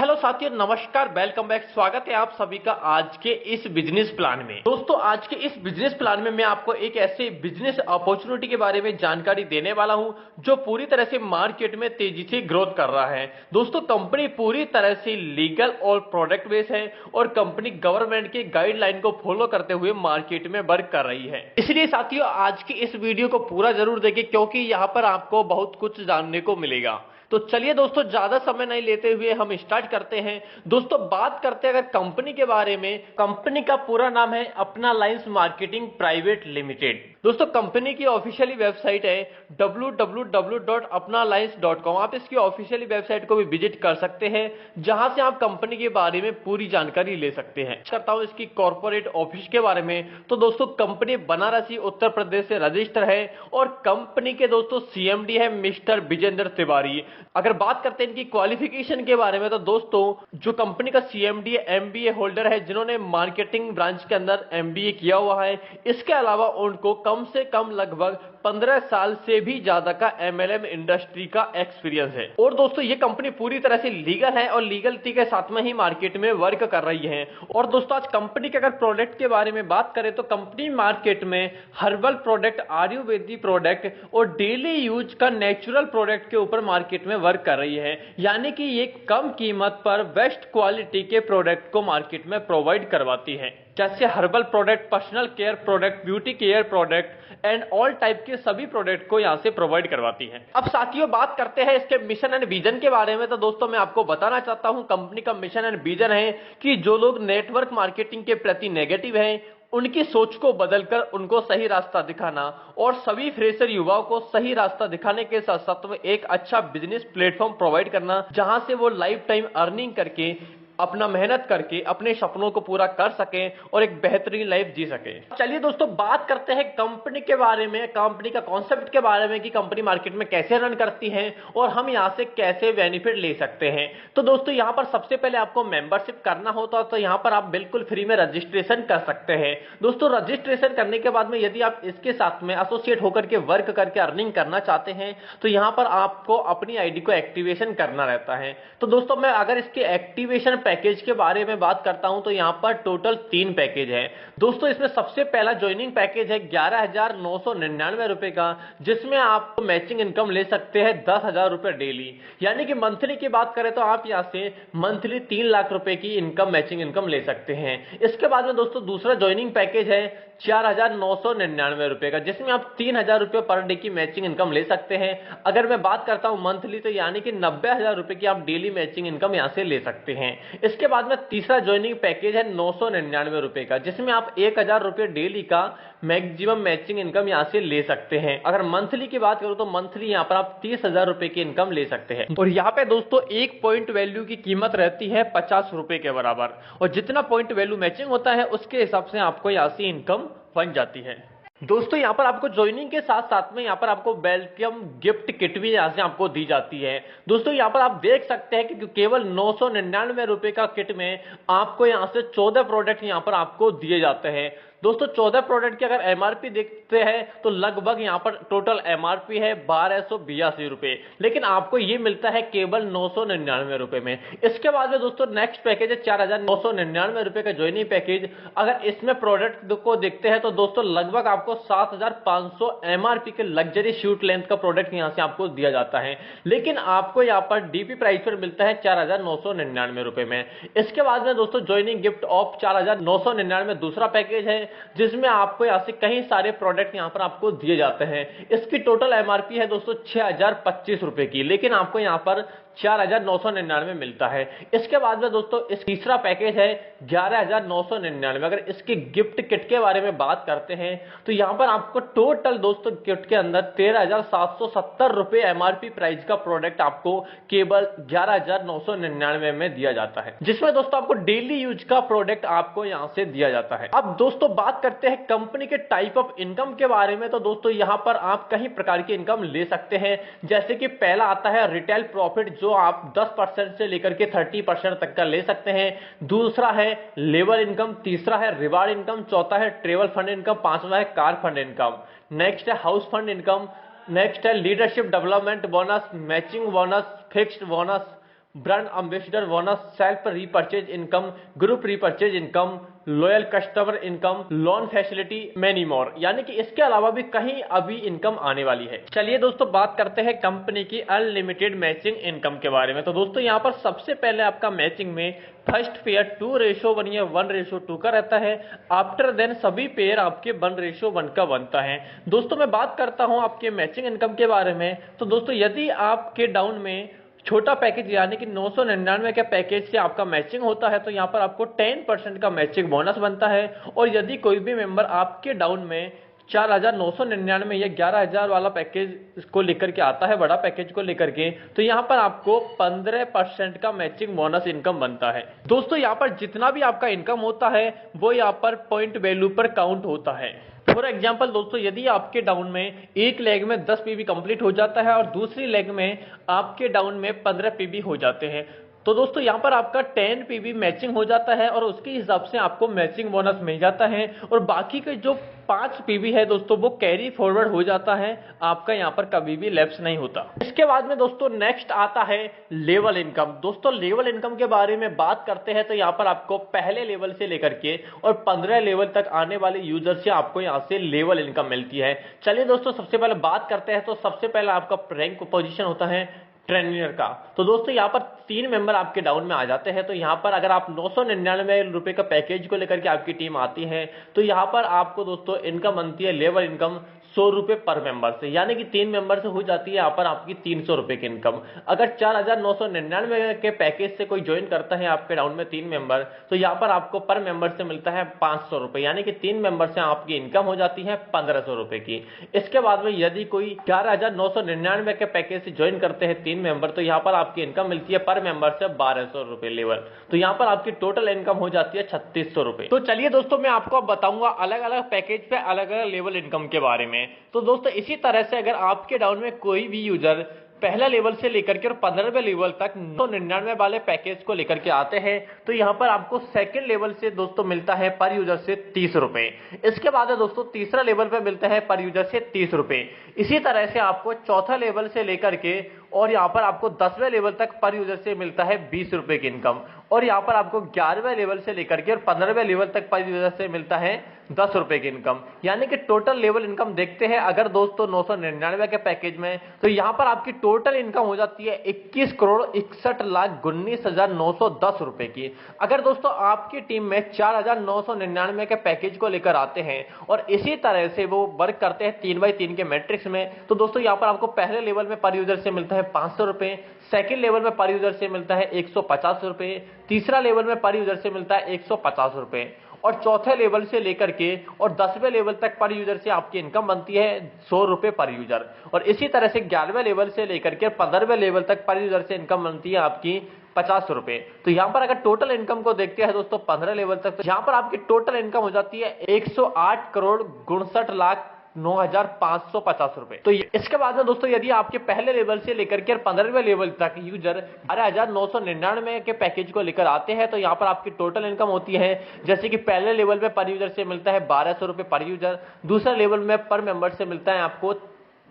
Hello साथियों, नमस्कार, welcome back. स्वागत है आप सभी का आज के इस बिजनेस प्लान में। दोस्तों, आज के इस बिजनेस प्लान में मैं आपको एक ऐसे बिजनेस अपॉर्चुनिटी के बारे में जानकारी देने वाला हूं जो पूरी तरह से मार्केट में तेजी से ग्रोथ कर रहा है। दोस्तों, कंपनी पूरी तरह से लीगल और प्रोडक्ट बेस है और कंपनी गवर्नमेंट के गाइडलाइन को फॉलो करते हुए मार्केट में वर्क कर रही है। इसलिए साथियों, आज की इस वीडियो को पूरा जरूर देखें क्योंकि यहाँ पर आपको बहुत कुछ जानने को मिलेगा। तो चलिए दोस्तों, ज्यादा समय नहीं लेते हुए हम स्टार्ट करते हैं। दोस्तों, बात करते हैं अगर कंपनी के बारे में। कंपनी का पूरा नाम है अपना लाइंस मार्केटिंग प्राइवेट लिमिटेड। दोस्तों, कंपनी की ऑफिशियली वेबसाइट है www.apnalines.com। आप इसकी ऑफिशियली वेबसाइट को भी विजिट कर सकते हैं, जहां से आप कंपनी के बारे में पूरी जानकारी ले सकते हैं। करता हूं इसकी कॉर्पोरेट ऑफिस के बारे में। तो दोस्तों, कंपनी बनारसी उत्तर प्रदेश से रजिस्टर है और कंपनी के दोस्तों सीएमडी है मिस्टर विजेंद्र तिवारी। अगर बात करते हैं इनकी क्वालिफिकेशन के बारे में, तो दोस्तों जो कंपनी का सीएमडी एमबीए होल्डर है, जिन्होंने मार्केटिंग ब्रांच के अंदर एमबीए किया हुआ है। इसके अलावा उनको कम से कम लगभग 15 साल से भी ज्यादा का एमएलएम इंडस्ट्री का एक्सपीरियंस है। और दोस्तों, ये कंपनी पूरी तरह से लीगल है और लीगलिटी के साथ में ही मार्केट में वर्क कर रही है। और दोस्तों, आज कंपनी के अगर प्रोडक्ट के बारे में बात करें तो कंपनी मार्केट में हर्बल प्रोडक्ट, आयुर्वेदिक प्रोडक्ट और डेली यूज का नेचुरल प्रोडक्ट के ऊपर मार्केट में वर्क कर रही है। यानी कि ये कम कीमत पर बेस्ट क्वालिटी के प्रोडक्ट को मार्केट में प्रोवाइड करवाती है, जैसे herbal product, personal care product, beauty care product and all type के सभी प्रोडक्ट को यहां से प्रोवाइड करवाती है। अब साथियों, बात करते हैं इसके मिशन एंड विजन के बारे में। तो दोस्तों, मैं आपको बताना चाहता हूं कंपनी का मिशन एंड विजन है कि जो लोग नेटवर्क मार्केटिंग के प्रति नेगेटिव हैं, उनकी सोच को बदलकर उनको सही रास्ता दिखाना और सभी फ्रेशर युवाओं को सही रास्ता दिखाने के साथ साथ में एक अच्छा बिजनेस प्लेटफॉर्म प्रोवाइड करना, जहां से वो लाइफ टाइम अर्निंग करके, अपना मेहनत करके अपने सपनों को पूरा कर सकें और एक बेहतरीन लाइफ जी सके। चलिए दोस्तों, बात करते हैं कंपनी के बारे में, कंपनी का कॉन्सेप्ट के बारे में कि कंपनी मार्केट में कैसे रन करती है और हम यहां से कैसे बेनिफिट ले सकते हैं। तो दोस्तों, यहां पर सबसे पहले आपको मेंबरशिप करना होता तो यहां पर आप बिल्कुल फ्री में रजिस्ट्रेशन कर सकते हैं। दोस्तों, रजिस्ट्रेशन करने के बाद में यदि आप इसके साथ में एसोसिएट होकर के वर्क करके अर्निंग करना चाहते हैं तो यहां पर आपको अपनी आईडी को एक्टिवेशन करना रहता है। तो दोस्तों, मैं अगर इसके एक्टिवेशन पैकेज के बारे में बात करता हूं तो यहां पर टोटल 3 पैकेज है। दोस्तों, इसमें सबसे पहला ज्वाइनिंग पैकेज है 11,999 रुपए का, जिसमें आप मैचिंग इनकम ले सकते हैं 10,000 रुपए डेली। यानी कि मंथली की बात करें तो आप यहां से मंथली 3 लाख रुपए की इनकम, मैचिंग इनकम ले सकते हैं। इसके बाद में दोस्तों दूसरा ज्वाइनिंग पैकेज है 4,999 रुपए का, जिसमें आप 3,000 रुपए पर डे की मैचिंग इनकम ले सकते हैं। अगर मैं बात करता हूं मंथली, तो यानी कि 90,000 रुपए की आप डेली मैचिंग इनकम यहां से ले सकते हैं। इसके बाद में तीसरा ज्वाइनिंग पैकेज है 999 रुपए का, जिसमें आप 1,000 रुपए डेली का मैक्सिमम मैचिंग इनकम यहां से ले सकते हैं। अगर मंथली की बात करूं तो मंथली यहां पर आप 30,000 रुपए की इनकम ले सकते हैं। और यहां पे दोस्तों एक पॉइंट वैल्यू की कीमत रहती है 50 रुपए के बराबर, और जितना पॉइंट वैल्यू मैचिंग होता है उसके हिसाब से आपको यहां से इनकम बन जाती है। दोस्तों, यहां पर आपको ज्वाइनिंग के साथ साथ में यहां पर आपको वेलकम गिफ्ट किट भी यहां से आपको दी जाती है। दोस्तों, यहां पर आप देख सकते हैं कि केवल 999 रुपए का किट में आपको यहां से 14 प्रोडक्ट यहां पर आपको दिए जाते हैं। दोस्तों, 14 प्रोडक्ट की अगर एमआरपी देखते हैं तो लगभग यहां पर टोटल एमआरपी है 1282 रुपए, लेकिन आपको ये मिलता है केवल 999 रुपए में। इसके बाद में दोस्तों नेक्स्ट पैकेज है 4,999 रुपए का ज्वाइनिंग पैकेज। अगर इसमें प्रोडक्ट को देखते हैं तो दोस्तों लगभग आपको 7,500 एमआरपी के लग्जरी शूट लेंथ का प्रोडक्ट यहां से आपको दिया जाता है, लेकिन आपको यहां पर डीपी प्राइस पर मिलता है 4,999 रुपए में। इसके बाद में दोस्तों ज्वाइनिंग गिफ्ट ऑफ 4,999 में दूसरा पैकेज है, जिसमें आपको यहां से कई सारे प्रोडक्ट यहां पर आपको दिए जाते हैं। इसकी टोटल एमआरपी है दोस्तों 6,025 रुपए की, लेकिन आपको यहां पर 4,999 मिलता है। इसके बाद में दोस्तों इस तीसरा पैकेज है 11,999। अगर इसके गिफ्ट किट के बारे में बात करते हैं तो यहां पर आपको टोटल दोस्तों किट के अंदर 13,770 रुपए एमआरपी प्राइस का प्रोडक्ट आपको केवल 11,999 में दिया जाता है, जिसमें दोस्तों आपको डेली यूज का प्रोडक्ट आपको यहां से दिया जाता है। अब दोस्तों बात करते हैं कंपनी के टाइप ऑफ इनकम के बारे में। तो दोस्तों यहां पर आप कई प्रकार की इनकम ले सकते हैं, जैसे कि पहला आता है रिटेल प्रॉफिट, जो आप 10% से लेकर के 30% तक का ले सकते हैं। दूसरा है लेबर इनकम, तीसरा है रिवार्ड इनकम, चौथा है ट्रेवल फंड इनकम, पांचवा है कार फंड इनकम, नेक्स्ट है हाउस फंड इनकम, नेक्स्ट है leadership development bonus, matching bonus, fixed bonus, brand ambassador bonus, self repurchase income, group repurchase income, loyal customer income, loan facility, many more. यानी कि इसके अलावा भी कहीं अभी income आने वाली है। चलिए दोस्तों बात करते हैं कंपनी की अनलिमिटेड मैचिंग इनकम के बारे में। तो दोस्तों यहाँ पर सबसे पहले आपका मैचिंग में फर्स्ट पेयर 2:1 या 1:2 का रहता है। आफ्टर देन सभी पेयर आपके 1:1 का बनता है। दोस्तों मैं बात करता हूं आपके मैचिंग इनकम के बारे में। तो दोस्तों यदि आपके डाउन में छोटा पैकेज यानी कि 999 के पैकेज से आपका मैचिंग होता है तो यहाँ पर आपको 10% का मैचिंग बोनस बनता है। और यदि कोई भी मेंबर आपके डाउन में 4,999 या 11,000 वाला पैकेज को लेकर के आता है, बड़ा पैकेज को लेकर के, तो यहाँ पर आपको 15% का मैचिंग बोनस इनकम बनता है। दोस्तों यहाँ पर जितना भी आपका इनकम होता है वो यहाँ पर पॉइंट वैल्यू पर काउंट होता है। फॉर एग्जाम्पल दोस्तों यदि आपके डाउन में एक लेग में 10 पीबी कंप्लीट हो जाता है और दूसरी लेग में आपके डाउन में 15 पीबी हो जाते हैं, तो दोस्तों यहाँ पर आपका 10 पीबी मैचिंग हो जाता है और उसके हिसाब से आपको मैचिंग बोनस मिल जाता है। और बाकी के जो 5 पीबी है दोस्तों वो कैरी फॉरवर्ड हो जाता है, आपका यहाँ पर कभी भी लैप्स नहीं होता। इसके बाद में दोस्तों नेक्स्ट आता है लेवल इनकम। दोस्तों लेवल इनकम के बारे में बात करते हैं तो यहाँ पर आपको पहले लेवल से लेकर के और 15 लेवल तक आने वाले यूजर से आपको यहाँ से लेवल इनकम मिलती है। चलिए दोस्तों सबसे पहले बात करते हैं। तो सबसे पहले आपका रैंक पोजीशन होता है ट्रेनर का। तो दोस्तों यहाँ पर 3 मेंबर आपके डाउन में आ जाते हैं। तो यहाँ पर अगर आप 999 रुपए का पैकेज को लेकर के आपकी टीम आती है तो यहाँ पर आपको दोस्तों इनकम बनती है लेवल इनकम 100 रुपए पर मेंबर से, यानी कि 3 मेंबर से हो जाती है यहाँ पर आपकी 300 रुपए की इनकम। अगर 4,999 के पैकेज से कोई ज्वाइन करता है आपके डाउन में 3 मेंबर, तो यहाँ पर आपको पर मेंबर से मिलता है 500 रुपए, यानी कि 3 मेंबर से आपकी इनकम हो जाती है 1500 रुपए की। इसके बाद में यदि कोई 11,999 के पैकेज से ज्वाइन करते हैं 3 मेंबर, तो यहाँ पर आपकी इनकम मिलती है पर मेंबर से 1200 रुपए लेवल। तो यहाँ पर आपकी टोटल इनकम हो जाती है 3600 रुपए। तो चलिए दोस्तों मैं आपको अब बताऊंगा अलग अलग पैकेज पे अलग अलग लेवल इनकम के बारे में। तो दोस्तों इसी तरह से अगर आपके डाउन में कोई भी यूजर पहला लेवल से लेकर के और 15वें लेवल तक 999 वाले पैकेज को लेकर के आते हैं तो यहाँ पर आपको सेकंड लेवल से दोस्तों मिलता है पर यूजर से 30 रुपए। इसके बाद है दोस्तों तीसरा लेवल पे मिलता है पर यूजर से 30 रुपए। इसी तरह से आपको चौथा लेवल से लेकर के और यहाँ पर आपको 10वें लेवल तक पर यूजर से मिलता है 20 रुपए की इनकम। और यहाँ पर आपको 11वें लेवल से लेकर के और 15वें लेवल तक पर यूजर से मिलता है 10 रुपए की इनकम। यानी कि टोटल लेवल इनकम देखते हैं अगर दोस्तों 999 के पैकेज में, तो यहाँ पर आपकी टोटल इनकम हो जाती है 21,61,19,910 रुपए की। अगर दोस्तों आपकी टीम में 4,999 के पैकेज को लेकर आते हैं और इसी तरह से वो वर्क करते हैं 3x3 के मैट्रिक्स में, तो दोस्तों यहाँ पर आपको पहले लेवल में पर यूजर से मिलता है 500 रुपए, सेकेंड लेवल में पर यूजर से मिलता है 150 रुपए, तीसरा लेवल में पर यूजर से मिलता है 150 रुपए, और चौथे लेवल से लेकर के और 10वें लेवल तक पर यूजर से आपकी इनकम बनती है 100 रुपए पर यूजर। और इसी तरह से 11वें लेवल से लेकर के 15वें लेवल तक पर यूजर से इनकम बनती है आपकी 50 रुपए। तो यहाँ पर अगर टोटल इनकम को देखते हैं दोस्तों 15 लेवल तक, तो यहाँ पर आपकी टोटल इनकम हो जाती है 108,69,550 रुपए। तो इसके बाद में दोस्तों यदि आपके पहले लेवल से लेकर के 15वें लेवल तक यूजर 12,999 के पैकेज को लेकर आते हैं तो यहाँ पर आपकी टोटल इनकम होती है, जैसे कि पहले लेवल में पर यूजर से मिलता है 1200 रुपए पर यूजर, दूसरा लेवल में पर मेंबर से मिलता है आपको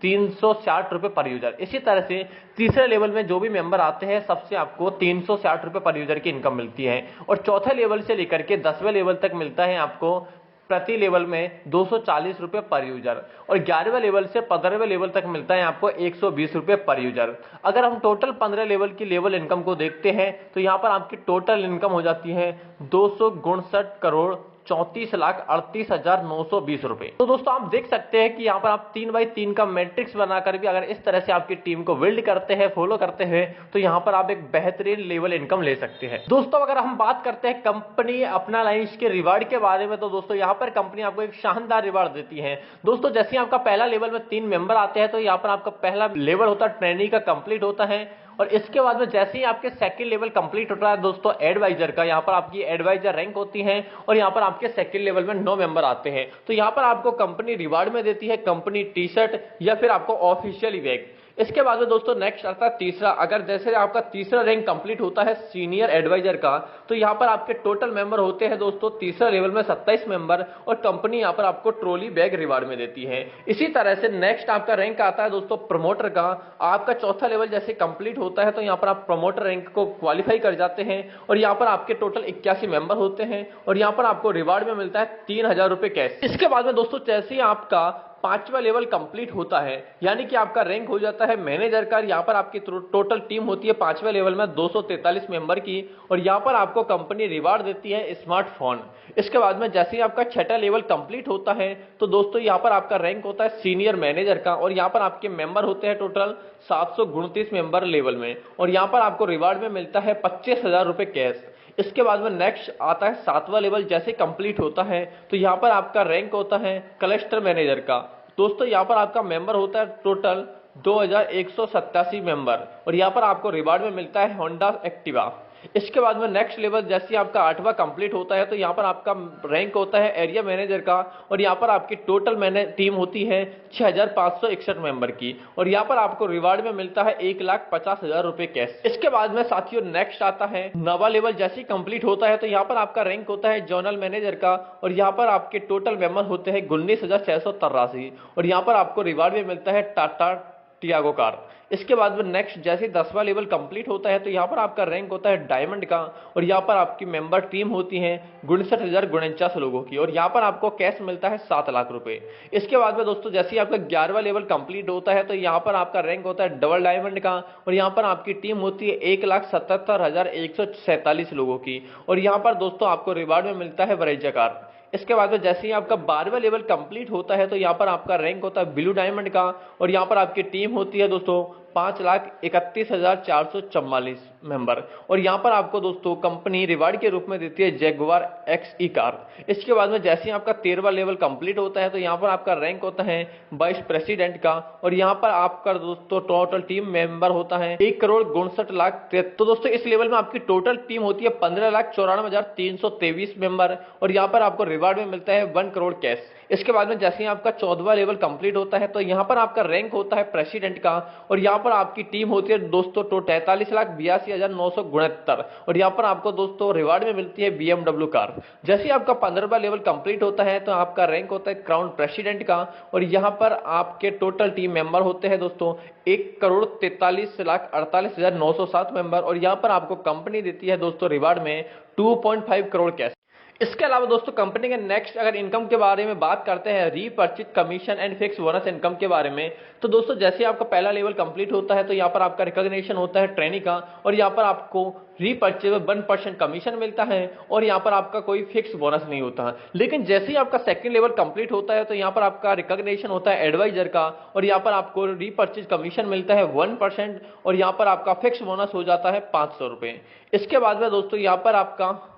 360 रुपए पर यूजर। इसी तरह से तीसरे लेवल में जो भी मेंबर आते हैं सबसे आपको 360 रुपए पर यूजर की इनकम मिलती है। और चौथे लेवल से लेकर के 10वें लेवल तक मिलता है आपको प्रति लेवल में 240 रुपए पर यूजर, और 11वें लेवल से 15वें लेवल तक मिलता है आपको 120 रुपए पर यूजर। अगर हम टोटल 15 लेवल की लेवल इनकम को देखते हैं तो यहाँ पर आपकी टोटल इनकम हो जाती है 259,34,38,920 रुपए। तो दोस्तों आप देख सकते हैं कि यहाँ पर आप 3x3 का मैट्रिक्स बनाकर भी अगर इस तरह से आपकी टीम को बिल्ड करते हैं, फॉलो करते हैं, तो यहाँ पर आप एक बेहतरीन लेवल इनकम ले सकते हैं। दोस्तों अगर हम बात करते हैं कंपनी अपना लाइंस के रिवार्ड के बारे में, तो दोस्तों यहाँ पर कंपनी आपको एक शानदार रिवार्ड देती है। दोस्तों जैसे आपका पहला लेवल में 3 मेंबर आते हैं तो यहाँ पर आपका पहला लेवल होता है ट्रेनिंग का कंप्लीट होता है, और इसके बाद में जैसे ही आपके सेकंड लेवल कंप्लीट होता है दोस्तों एडवाइजर का, यहाँ पर आपकी एडवाइजर रैंक होती है और यहाँ पर आपके सेकंड लेवल में 9 मेंबर आते हैं, तो यहाँ पर आपको कंपनी रिवार्ड में देती है कंपनी टी शर्ट या फिर आपको ऑफिशियल बैग। इसके बाद में दोस्तों नेक्स्ट आता है तीसरा। अगर जैसे आपका तीसरा रैंक कंप्लीट होता है सीनियर एडवाइजर का, तो यहाँ पर आपके टोटल मेंबर होते हैं दोस्तों तीसरा लेवल में 27 मेंबर, और कंपनी यहाँ पर आपको ट्रॉली बैग रिवार्ड में देती है। इसी तरह से नेक्स्ट आपका रैंक आता है दोस्तों प्रमोटर का। आपका चौथा लेवल जैसे कंप्लीट होता है तो यहाँ पर आप प्रमोटर रैंक को क्वालिफाई कर जाते हैं, और यहाँ पर आपके टोटल 81 मेंबर होते हैं, और यहाँ पर आपको रिवार्ड में मिलता है 3000 रुपए कैश। इसके बाद में दोस्तों जैसे ही आपका पांचवा लेवल कंप्लीट होता है, यानी कि आपका रैंक हो जाता है मैनेजर का, यहाँ पर आपकी टोटल टीम होती है पांचवें लेवल में 243 मेंबर की, और यहाँ पर आपको कंपनी रिवार्ड देती है स्मार्टफोन। इसके बाद में जैसे ही आपका छठा लेवल कंप्लीट होता है तो दोस्तों यहाँ पर आपका रैंक होता है सीनियर मैनेजर का, और यहाँ पर आपके मेंबर होते हैं टोटल 729 मेंबर लेवल में, और यहाँ पर आपको रिवार्ड में मिलता है 25,000 रुपए कैश। इसके बाद में नेक्स्ट आता है सातवां लेवल जैसे कंप्लीट होता है तो यहाँ पर आपका रैंक होता है क्लस्टर मैनेजर का। दोस्तों यहाँ पर आपका मेंबर होता है टोटल 2187 मेंबर, और यहाँ पर आपको रिवार्ड में मिलता है होंडा एक्टिवा। इसके बाद में नेक्स्ट लेवल जैसे आपका आठवां कंप्लीट होता है तो यहाँ पर आपका रैंक होता है एरिया मैनेजर का, और यहाँ पर आपकी टोटल टीम होती है 6561 मेंबर की, और यहाँ पर आपको रिवार्ड में मिलता है 1,50,000 रुपए कैश। इसके बाद में साथियों नेक्स्ट आता है नवा लेवल जैसे ही कंप्लीट होता है तो यहाँ पर आपका रैंक होता है जोनल मैनेजर का, और यहाँ पर आपके टोटल मेंबर होते हैं 19,683, और यहाँ पर आपको रिवार्ड में मिलता है टाटा टियागो कार। इसके बाद में नेक्स्ट जैसे 10वां लेवल कंप्लीट होता है तो यहाँ पर आपका रैंक होता है डायमंड का, और यहाँ पर आपकी मेंबर टीम होती है 59,049 लोगों की, और यहाँ पर आपको कैश मिलता है 7 लाख रुपए। इसके बाद में दोस्तों जैसे ही आपका 11वां लेवल कंप्लीट होता है तो यहाँ पर आपका रैंक होता है डबल डायमंड का, और यहाँ पर आपकी टीम होती है 1,77,147 लोगों की, और यहाँ पर दोस्तों आपको रिवार्ड में मिलता है वरेजा कार। इसके बाद में जैसे ही आपका 12वां लेवल कंप्लीट होता है तो यहाँ पर आपका रैंक होता है ब्लू डायमंड का, और यहाँ पर आपकी टीम होती है दोस्तों 5,31,444 मेंबर, और यहाँ पर आपको दोस्तों कंपनी रिवार्ड के रूप में देती है जैगुआर XE कार। इसके बाद में जैसे ही आपका 13वां लेवल कंप्लीट होता है तो यहाँ पर आपका रैंक होता है वाइस प्रेसिडेंट का, और यहाँ पर आपका दोस्तों टोटल टीम मेंबर होता है 1,62,00,000। तो दोस्तों इस लेवल में आपकी टोटल टीम होती है 15,94,323 मेंबर, और यहाँ पर आपको रिवार्ड में मिलता है 1 करोड़ कैश। इसके बाद में जैसे ही आपका 14वां लेवल कंप्लीट होता है तो यहाँ पर आपका रैंक होता है प्रेसिडेंट का, और यहाँ पर आपकी टीम होती है दोस्तों 43,82,969, और यहाँ पर आपको दोस्तों रिवार्ड में मिलती है BMW कार। जैसे ही आपका 15वां लेवल कंप्लीट होता है तो आपका रैंक होता है क्राउन प्रेसिडेंट का, और यहाँ पर आपके टोटल टीम मेंबर होते हैं दोस्तों 1,43,48,907 मेंबर, और यहाँ पर आपको कंपनी देती है दोस्तों रिवार्ड में 2.5 करोड़ कैश। इसके अलावा दोस्तों कंपनी के नेक्स्ट अगर इनकम के बारे में बात करते हैं repurchase commission and fix bonus income के बारे में, तो दोस्तों जैसे आपका पहला लेवल कंप्लीट होता है तो यहाँ पर आपका रिकॉग्निशन होता है ट्रेनी का, और यहाँ पर आपको रीपर्चेज में 1% कमीशन मिलता है, और यहाँ पर आपका कोई फिक्स बोनस नहीं होता है। लेकिन जैसे ही आपका सेकंड लेवल कंप्लीट होता है तो यहाँ पर आपका रिकॉग्निशन होता है एडवाइजर का, और यहाँ पर आपको रीपर्चेज कमीशन मिलता है 1%, और यहाँ पर आपका फिक्स बोनस हो जाता है 500 रुपए। इसके बाद में दोस्तों यहाँ पर आपका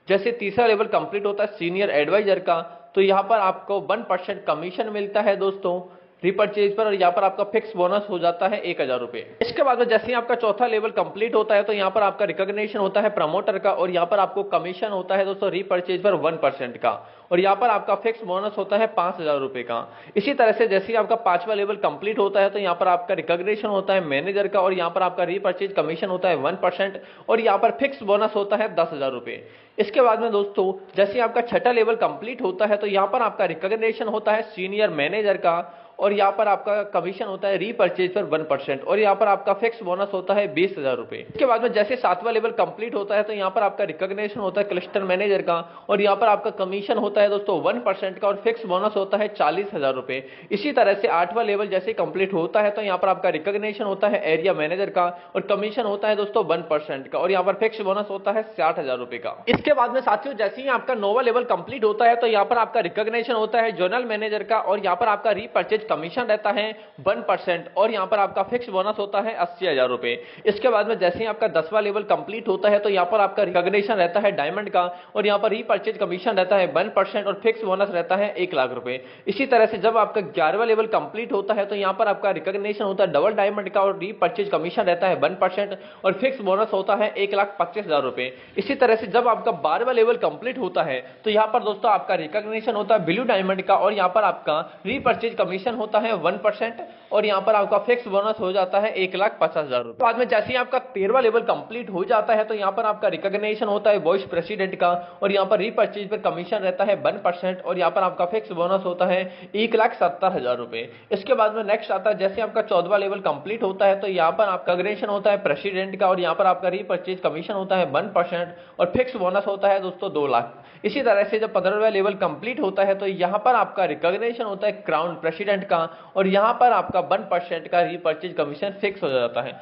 जैसे तीसरा लेवल कंप्लीट होता है सीनियर एडवाइजर का, तो यहाँ पर आपको 1% कमीशन मिलता है दोस्तों रीपर्चेज पर, और यहाँ पर आपका फिक्स बोनस हो जाता है 1,000 रुपए। इसके बाद में जैसे ही आपका चौथा लेवल कंप्लीट होता है तो यहाँ पर आपका रिकॉग्निशन होता है प्रमोटर का, और यहाँ पर आपको कमीशन होता है दोस्तों रीपर्चेज पर 1% का, और यहाँ पर आपका फिक्स बोनस होता है 5,000 रुपए का। इसी तरह से जैसे ही आपका 5वां लेवल कंप्लीट होता है तो यहाँ पर आपका रिकॉग्निशन होता है मैनेजर का, और यहाँ पर आपका रीपर्चेज कमीशन होता है 1%, और यहाँ पर फिक्स बोनस होता है 10,000 रुपए। इसके बाद में दोस्तों जैसे आपका छठा लेवल कंप्लीट होता है तो यहाँ पर आपका रिकॉग्निशन होता है सीनियर मैनेजर का, और यहाँ पर आपका कमीशन होता है रीपर्चेज पर 1%, और यहाँ पर आपका फिक्स बोनस होता है 20,000 रुपए। इसके बाद में जैसे 7वां लेवल कंप्लीट होता है तो यहाँ पर आपका रिकॉग्निशन होता है क्लस्टर मैनेजर का, और यहाँ पर आपका कमीशन होता है दोस्तों 1% का, और फिक्स बोनस होता है 40,000 रुपए। इसी तरह से 8वां लेवल जैसे कंप्लीट होता है तो यहाँ पर आपका रिकॉग्निशन होता है एरिया मैनेजर का, और कमीशन होता है दोस्तों 1% का, और यहाँ पर फिक्स बोनस होता है 60,000 रुपए का। इसके बाद में साथियों जैसे ही आपका 9वां लेवल कंप्लीट होता है तो यहाँ पर आपका रिकॉग्निशन होता है जोनल मैनेजर का, और यहाँ पर आपका रीपर्चेज कमीशन रहता है 1%, और यहाँ पर आपका फिक्स बोनस होता है 80,000 रुपए। इसके बाद में जैसे ही आपका 10वां लेवल कंप्लीट होता है तो यहाँ पर आपका रिकॉग्निशन रहता है डायमंड का, और यहाँ पर रीपर्चेज कमीशन रहता है 1%, और फिक्स बोनस रहता है 1 लाख रुपए। इसी तरह से जब आपका 11वां लेवल कंप्लीट होता है तो यहाँ पर आपका रिकॉग्निशन होता है डबल डायमंड का, और रीपर्चेज कमीशन रहता है 1%, और फिक्स बोनस होता है 1,25,000 रुपए। इसी तरह से जब आपका 12वां लेवल कंप्लीट होता है तो यहाँ पर दोस्तों आपका रिकॉग्निशन होता है ब्लू डायमंड का, और यहाँ पर आपका रीपर्चेज कमीशन होता है 1% और यहाँ पर आपका फिक्स बोनस हो जाता है 1,50,000 रुपए। बाद में जैसे ही आपका 13वां लेवल कंप्लीट हो जाता है तो यहाँ पर आपका रिकॉग्निशन होता है वाइस प्रेसिडेंट का और यहाँ पर रीपरचेज पर कमीशन रहता है 1% और यहाँ पर आपका फिक्स बोनस होता है 1,70,000 रुपए। इसके बाद में नेक्स्ट आता है जैसे आपका 14वां लेवल कंप्लीट होता है तो यहाँ पर आपका रिकॉग्निशन होता है प्रेसिडेंट का और यहाँ पर आपका रीपरचेज कमीशन होता है 1% और फिक्स बोनस होता है दोस्तों 2 लाख। इसी तरह से जब 15वां लेवल कंप्लीट होता है तो यहाँ पर आपका रिकॉग्निशन होता है क्राउन प्रेसिडेंट का और यहाँ पर आपका 1% का रीपरचेज कमीशन फिक्स हो जाता है।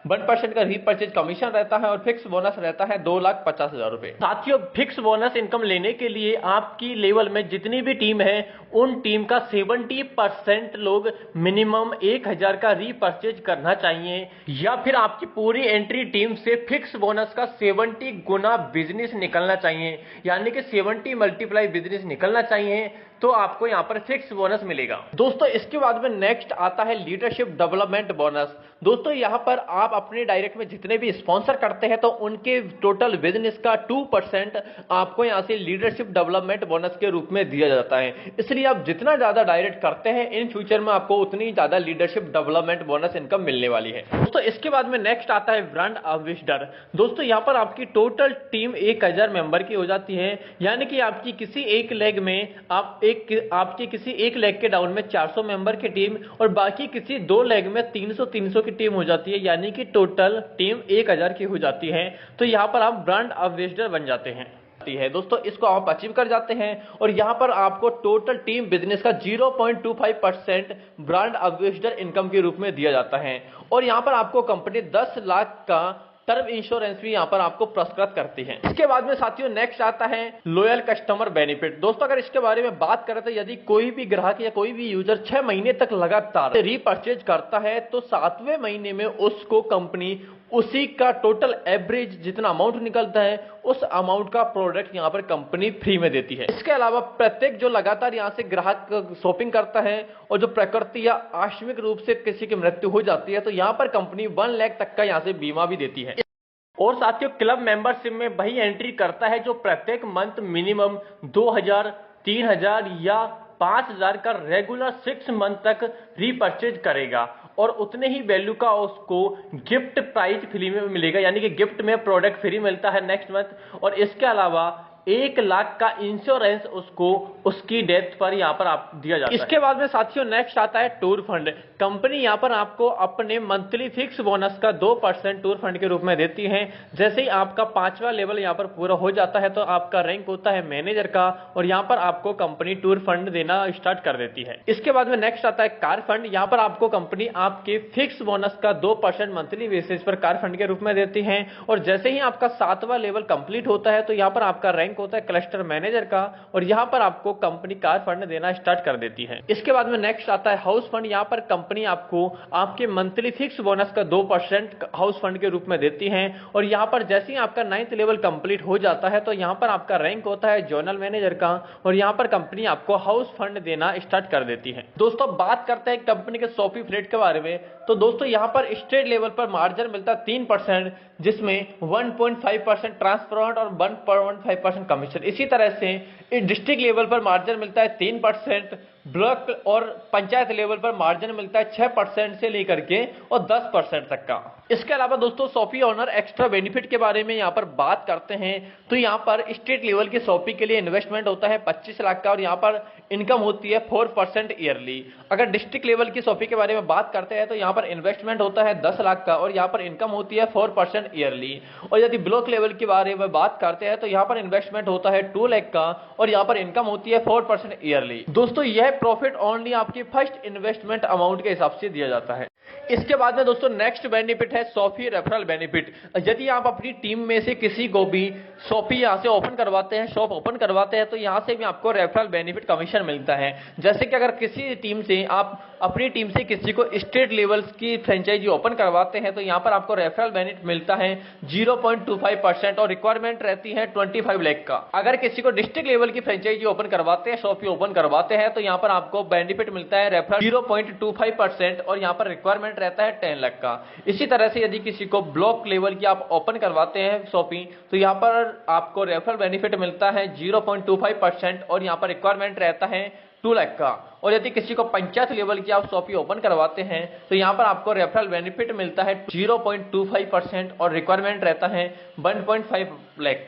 1% का रीपरचेज कमीशन रहता है और फिक्स बोनस रहता है 2,50,000 रुपए। साथियों, फिक्स बोनस इनकम लेने के लिए आपकी लेवल में जितनी भी टीम है उन टीम का 70% लोग मिनिमम 1,000 का रीपरचेज करना चाहिए या फिर आपकी पूरी एंट्री टीम से फिक्स बोनस का 70 गुना बिजनेस निकलना चाहिए, यानी कि 70 मल्टीप्लाई बिजनेस निकलना चाहिए तो आपको यहां पर फिक्स बोनस मिलेगा। दोस्तों, इसके बाद में नेक्स्ट आता है लीडरशिप डेवलपमेंट बोनस। दोस्तों, यहां पर आप अपने डायरेक्ट में जितने भी स्पॉन्सर करते हैं तो उनके टोटल बिजनेस का 2% आपको यहां से लीडरशिप डेवलपमेंट बोनस के रूप में दिया जाता है। इसलिए आप जितना ज्यादा डायरेक्ट करते हैं इन फ्यूचर में आपको उतनी ज्यादा लीडरशिप डेवलपमेंट बोनस इनकम मिलने वाली है। दोस्तों, इसके बाद में नेक्स्ट आता है ब्रांड एम्बेसडर। दोस्तों, यहां पर आपकी टोटल टीम 1,000 मेंबर की हो जाती है, यानी कि आपकी किसी एक लेग में आपकी किसी एक लेग के डाउन में 400 मेंबर की टीम और बाकी किसी 2 लेग में 300 की टीम हो जाती है, यानी कि टोटल टीम 1,000 की हो जाती है। तो यहां पर आप ब्रांड एम्बेसडर बन जाते हैं। दोस्तों, इसको आप अचीव कर जाते हैं और यहां पर आपको टोटल टीम बिजनेस का 0.25% ब्रांड एम्बेसडर इनकम के रूप में दिया जाता है और यहां पर आपको कंपनी 10 लाख का टर्म इंश्योरेंस भी यहां पर आपको पुरस्कृत करती है। इसके बाद में साथियों नेक्स्ट आता है लॉयल कस्टमर बेनिफिट। दोस्तों, अगर इसके बारे में बात करें तो यदि कोई भी ग्राहक या कोई भी यूजर 6 महीने तक लगातार रीपरचेज करता है तो 7वें महीने में उसको कंपनी उसी का टोटल एवरेज जितना अमाउंट निकलता है उस अमाउंट का प्रोडक्ट यहां पर कंपनी फ्री में देती है। इसके अलावा प्रत्येक जो लगातार यहां से ग्राहक शॉपिंग करता है और जो प्रकृति या आकस्मिक रूप से किसी की मृत्यु हो जाती है तो यहां पर कंपनी 1 लाख तक का यहां से बीमा भी देती है। और साथियों, क्लब मेंबरशिप में वही एंट्री करता है जो प्रत्येक मंथ मिनिमम 2,000, 3,000 या 5,000 का रेगुलर 6 मंथ तक रीपरचेज करेगा और उतने ही वैल्यू का उसको गिफ्ट प्राइज फ्री में मिलेगा, यानी कि गिफ्ट में प्रोडक्ट फ्री मिलता है नेक्स्ट मंथ। और इसके अलावा 1 लाख का इंश्योरेंस उसको उसकी डेथ पर यहां पर आप दिया जाता है। इसके बाद में साथियों नेक्स्ट आता है टूर फंड। कंपनी यहां पर आपको अपने मंथली फिक्स बोनस का 2% टूर फंड के रूप में देती है। जैसे ही आपका 5वां लेवल यहां पर पूरा हो जाता है तो आपका रैंक होता है मैनेजर का और यहां पर आपको कंपनी टूर फंड देना स्टार्ट कर देती है। इसके बाद में नेक्स्ट आता है कार फंड। यहां पर आपको कंपनी आपके फिक्स बोनस का 2% मंथली बेसिस पर कार फंड के रूप में देती है और जैसे ही आपका 7वां लेवल कंप्लीट होता है तो यहां पर आपका रैंक होता है क्लस्टर मैनेजर का और यहां पर आपको कंपनी कार फंड देना स्टार्ट कर देती है। इसके बाद में नेक्स्ट आता है हाउस फंड। यहां पर कंपनी आपको आपके मंथली फिक्स बोनस का 2% हाउस फंड के रूप में देती है और यहां पर जैसे ही आपका 9th लेवल कंप्लीट हो जाता है तो यहां पर आपका रैंक होता है जोनल मैनेजर का और यहां पर कंपनी आपको हाउस फंड देना स्टार्ट कर देती है। दोस्तों, बात करते हैं कंपनी के शॉपी फ्रेट के बारे में। तो दोस्तों, यहां पर स्टेट लेवल पर मार्जिन मिलता है 3%, जिसमें 1.5% ट्रांसपेरेंट और 1.5% कमीशन। इसी तरह से डिस्ट्रिक्ट लेवल पर मार्जिन मिलता है 3%, ब्लॉक और पंचायत लेवल पर मार्जिन मिलता है 6% से लेकर के और 10% तक का। इसके अलावा दोस्तों, शॉपी ओनर एक्स्ट्रा बेनिफिट के बारे में यहां पर बात करते हैं तो यहां पर स्टेट लेवल की शॉपी के लिए इन्वेस्टमेंट होता है 25 लाख का और यहां पर इनकम होती है 4% ईयरली। अगर डिस्ट्रिक्ट लेवल की शॉपी के बारे में बात करते हैं तो यहां पर इन्वेस्टमेंट होता है 10 लाख का और यहां पर इनकम होती है 4% ईयरली। और यदि ब्लॉक लेवल के बारे में बात करते हैं तो यहां पर इन्वेस्टमेंट होता है 2 लाख का और यहां पर इनकम होती है 4% ईयरली। दोस्तों, यह प्रॉफिट ओनली आपकी फर्स्ट इन्वेस्टमेंट अमाउंट के हिसाब से दिया जाता है। इसके बाद में दोस्तों नेक्स्ट बेनिफिट है शॉपी रेफरल बेनिफिट। यदि आप अपनी टीम में से किसी को भी शॉपी यहां से ओपन करवाते हैं, शॉप ओपन करवाते हैं तो यहां से भी आपको रेफरल बेनिफिट कमीशन मिलता है। जैसे कि अगर किसी टीम से आप अपनी टीम से किसी को स्टेट लेवल की फ्रेंचाइजी ओपन करवाते हैं तो यहां पर आपको रेफरल बेनिफिट मिलता है 0.25% और रिक्वायरमेंट रहती है 25 लाख का। अगर किसी को डिस्ट्रिक्ट लेवल की फ्रेंचाइजी ओपन करवाते हैं, शॉपी ओपन करवाते हैं तो यहां पर आपको बेनिफिट मिलता है रेफरल 0.25% और यहां पर रिक्वायरमेंट रहता है 10 लाख का। इसी तरह से यदि किसी को ब्लॉक लेवल की आप ओपन करवाते हैं शॉपी तो यहां पर आपको रेफरल बेनिफिट मिलता है 0.25% और यहां पर रिक्वायरमेंट रहता है 2 लाख का। और यदि किसी को पंचायत लेवल की आप शॉप ओपन करवाते हैं तो यहाँ पर आपको रेफरल बेनिफिट मिलता है 0.25% और रिक्वायरमेंट रहता है 1.5 लाख।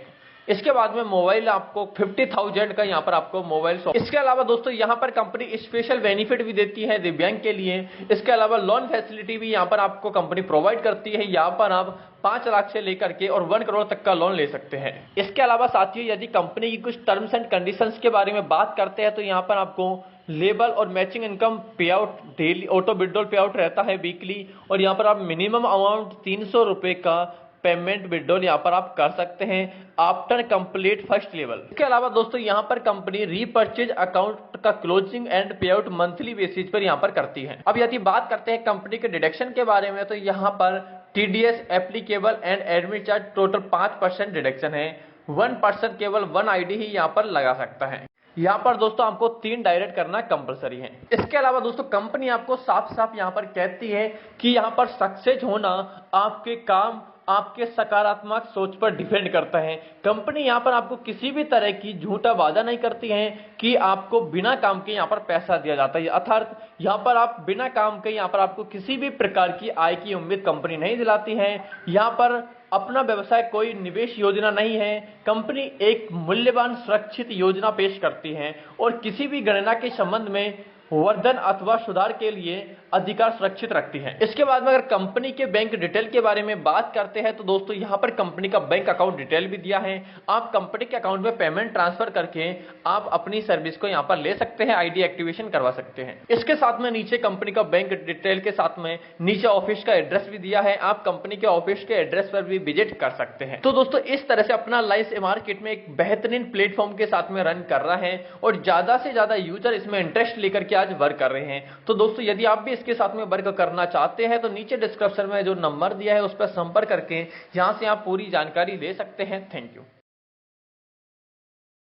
इसके बाद में मोबाइल आपको 50,000 का यहाँ पर आपको मोबाइल शॉप। इसके अलावा दोस्तों यहाँ पर कंपनी स्पेशल बेनिफिट भी देती है दिव्यांग के लिए। इसके अलावा लोन फैसिलिटी भी यहाँ पर आपको कंपनी प्रोवाइड करती है। यहाँ पर आप 5 लाख से लेकर के और 1 करोड़ तक का लोन ले सकते हैं। इसके अलावा साथियों यदि कंपनी की कुछ टर्म्स एंड कंडीशंस के बारे में बात करते हैं तो यहाँ पर आपको लेबल और मैचिंग इनकम पे आउट, डेली ऑटो विड्रॉल पे आउट रहता है वीकली, और यहाँ पर आप मिनिमम अमाउंट 300 रुपए का पेमेंट विड्रॉल यहाँ पर आप कर सकते हैं आफ्टर कंप्लीट फर्स्ट लेवल। इसके अलावा दोस्तों यहाँ पर कंपनी रीपर्चेज अकाउंट का क्लोजिंग एंड पे आउट मंथली बेसिस पर यहाँ पर करती है। अब यदि बात करते हैं कंपनी के डिडक्शन के बारे में तो यहाँ पर TDS applicable and admit charge total 5% deduction है। 1% केवल 1 आईडी ही यहाँ पर लगा सकता है। यहाँ पर दोस्तों आपको 3 डायरेक्ट करना कंपलसरी है। इसके अलावा दोस्तों कंपनी आपको साफ साफ यहाँ पर कहती है कि यहाँ पर सक्सेस होना आपके काम, आपके सकारात्मक सोच पर डिपेंड करता है। कंपनी यहाँ पर आपको किसी भी तरह की झूठा वादा नहीं करती है कि आपको बिना काम के यहाँ पर पैसा दिया जाता है, अर्थात यहाँ पर आप बिना काम के यहाँ पर आपको किसी भी प्रकार की आय की उम्मीद कंपनी नहीं दिलाती है। यहाँ पर अपना व्यवसाय कोई निवेश योजना नहीं है। कंपनी एक मूल्यवान सुरक्षित योजना पेश करती है और किसी भी गणना के संबंध में वर्धन अथवा सुधार के लिए अधिकार सुरक्षित रखती है। इसके बाद में अगर कंपनी के बैंक डिटेल के बारे में बात करते हैं तो दोस्तों यहाँ पर कंपनी का बैंक अकाउंट डिटेल भी दिया है। आप कंपनी के अकाउंट में पेमेंट ट्रांसफर करके आप अपनी सर्विस को यहाँ पर ले सकते हैं, आईडी एक्टिवेशन करवा सकते हैं। इसके साथ में नीचे कंपनी का बैंक डिटेल के साथ में नीचे ऑफिस का एड्रेस भी दिया है। आप कंपनी के ऑफिस के एड्रेस पर भी विजिट कर सकते हैं। तो दोस्तों इस तरह से अपना लाइफ मार्केट में एक बेहतरीन प्लेटफॉर्म के साथ में रन कर रहा है और ज्यादा से ज्यादा यूजर इसमें इंटरेस्ट लेकर के आज वर्क कर रहे हैं। तो दोस्तों यदि आप भी इसके साथ में वर्क करना चाहते हैं तो नीचे डिस्क्रिप्शन में जो नंबर दिया है उस पर संपर्क करके यहां से आप पूरी जानकारी ले सकते हैं। Thank you.